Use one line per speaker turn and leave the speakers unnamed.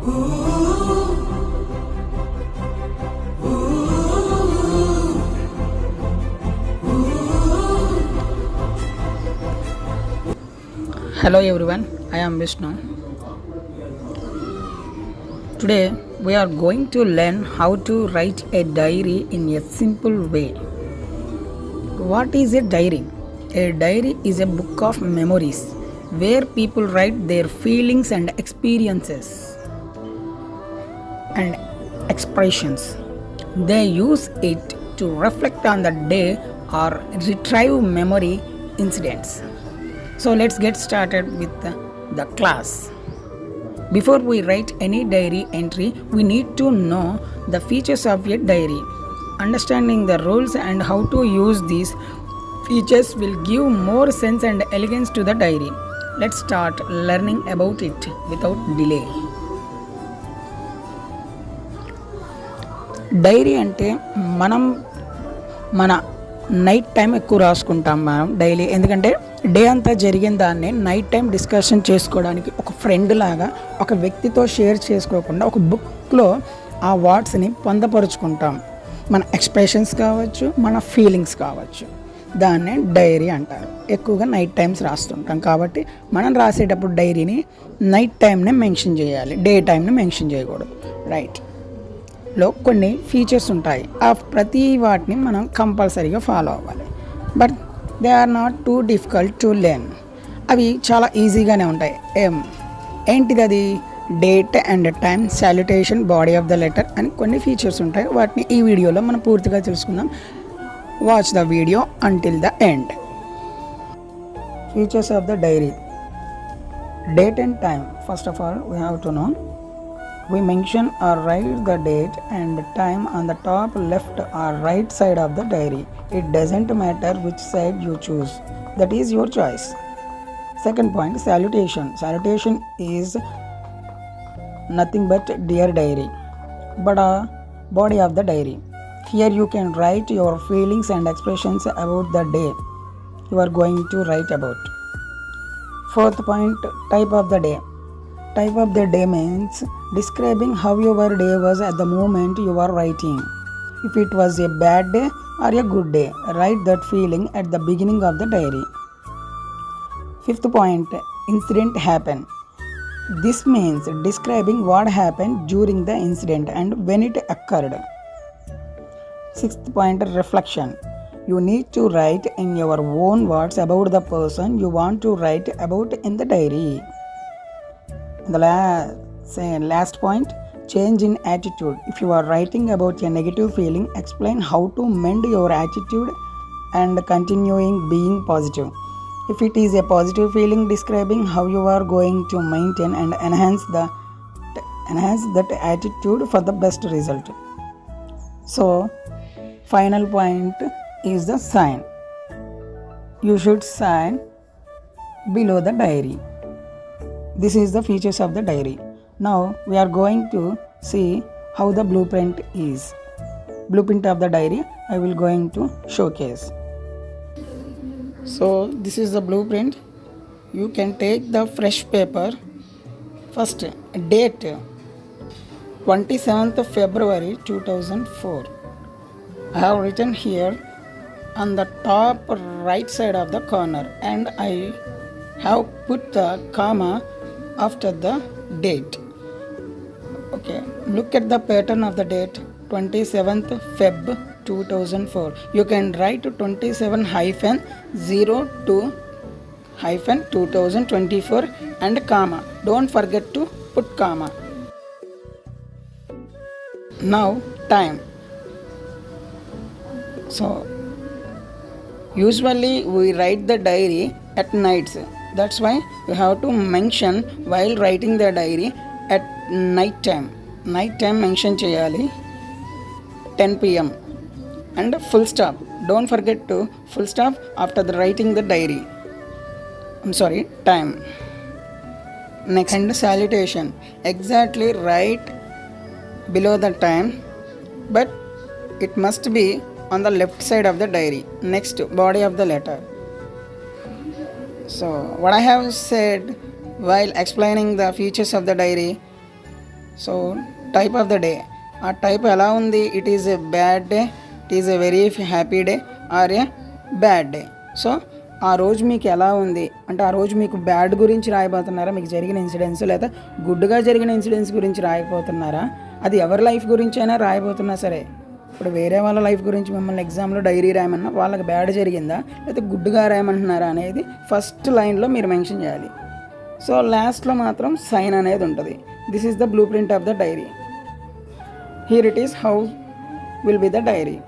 Hello everyone, I am Vishnu. Today we are going to learn how to write a diary in a simple way. What is a diary? A diary is a book of memories where people write their feelings and experiences and expressions. They use it to reflect on the day or retrieve memory incidents. So let's get started with the class. Before we write any diary entry, we need to know the features of a diary. Understanding the rules and how to use these features will give more sense and elegance to the diary. Let's start learning about it without delay. Diary అంటే మన night time ఎక్కువ రాసుకుంటాం మనం daily. ఎందుకంటే day అంతా జరిగిన దాన్ని night time discussion చేసుకోవడానికి, ఒక ఫ్రెండ్ లాగా ఒక వ్యక్తితో షేర్ చేసుకోకుండా ఒక బుక్లో ఆ వర్డ్స్ని పొందపరుచుకుంటాం. మన ఎక్స్ప్రెషన్స్ కావచ్చు, మన ఫీలింగ్స్ కావచ్చు, దాన్నే డైరీ అంటారు. ఎక్కువగా నైట్ టైమ్స్ రాస్తుంటాం కాబట్టి మనం రాసేటప్పుడు డైరీని నైట్ టైంనే మెన్షన్ చేయాలి, డే టైంని మెన్షన్ చేయకూడదు. రైట్ లో కొన్ని ఫీచర్స్ ఉంటాయి. ఆ ప్రతి వాటిని మనం కంపల్సరీగా ఫాలో అవ్వాలి. But they are not too difficult to learn. అవి చాలా ఈజీగానే ఉంటాయి. ఏంటిది అది? Date and time, salutation, body of the letter అని కొన్ని ఫీచర్స్ ఉంటాయి. వాటిని ఈ వీడియోలో మనం పూర్తిగా తెలుసుకుందాం. Watch the video until the end. Features of the diary. Date and time. First of all we have to know. We mention or write the date and time on the top left or right side of the diary. It doesn't matter which side you choose. That is your choice. Second point, salutation. Salutation is nothing but dear diary, but a body of the diary. Here you can write your feelings and expressions about the day you are going to write about. Fourth point, type of the day. Type of the day means describing how your day was at the moment you are writing. If it was a bad day or a good day, write that feeling at the beginning of the diary. Fifth point, incident happened. This means describing what happened during the incident and when it occurred. Sixth point, reflection. You need to write in your own words about the person you want to write about in the diary. The last point, change in attitude. If you are writing about a negative feeling, explain how to mend your attitude and continuing being positive. If it is a positive feeling, describing how you are going to maintain and enhance that attitude for the best result. So final point is the sign. You should sign below the diary. This is the features of the diary. Now we are going to see how the blueprint is. Blueprint of the diary I will going to showcase. So this is the blueprint. You can take the fresh paper. First date 27th February 2004. I have written here on the top right side of the corner, and I have put the comma after the date. Okay, look at the pattern of the date, 27th Feb 2004. You can write 27-02-2024 and comma. Don't forget to put comma. Now time. So usually we write the diary at nights. That's why you have to mention while writing the diary at night time. Night time mention cheyali 10 p.m. and full stop. Don't forget to full stop after the writing the diary. Time. Next, and salutation. Exactly write below the time, but it must be on the left side of the diary. Next, body of the letter. So what I have said while explaining the features of the diary, so type of the day, ఆ type ఎలా ఉంది, it is a bad day, it is a very happy day or A bad day. So ఆ రోజు మీకు ఎలా ఉంది అంటే ఆ రోజు మీకు బ్యాడ్ గురించి రాయబోతున్నారా, మీకు జరిగిన ఇన్సిడెంట్స్, లేదా గుడ్గా జరిగిన ఇన్సిడెంట్స్ గురించి రాయబోతున్నారా, అది ఎవరి లైఫ్ గురించి అయినా రాయబోతున్నా సరే. ఇప్పుడు వేరే వాళ్ళ లైఫ్ గురించి మిమ్మల్ని ఎగ్జామ్లో డైరీ రాయమన్నా వాళ్ళకి బ్యాడ్ జరిగిందా లేదా గుడ్డుగా రాయమంటున్నారా అనేది ఫస్ట్ లైన్లో మీరు మెన్షన్ చేయాలి. సో లాస్ట్లో మాత్రం సైన్ అనేది ఉంటుంది. This is the blueprint of the diary. Here it is how will be the dairy.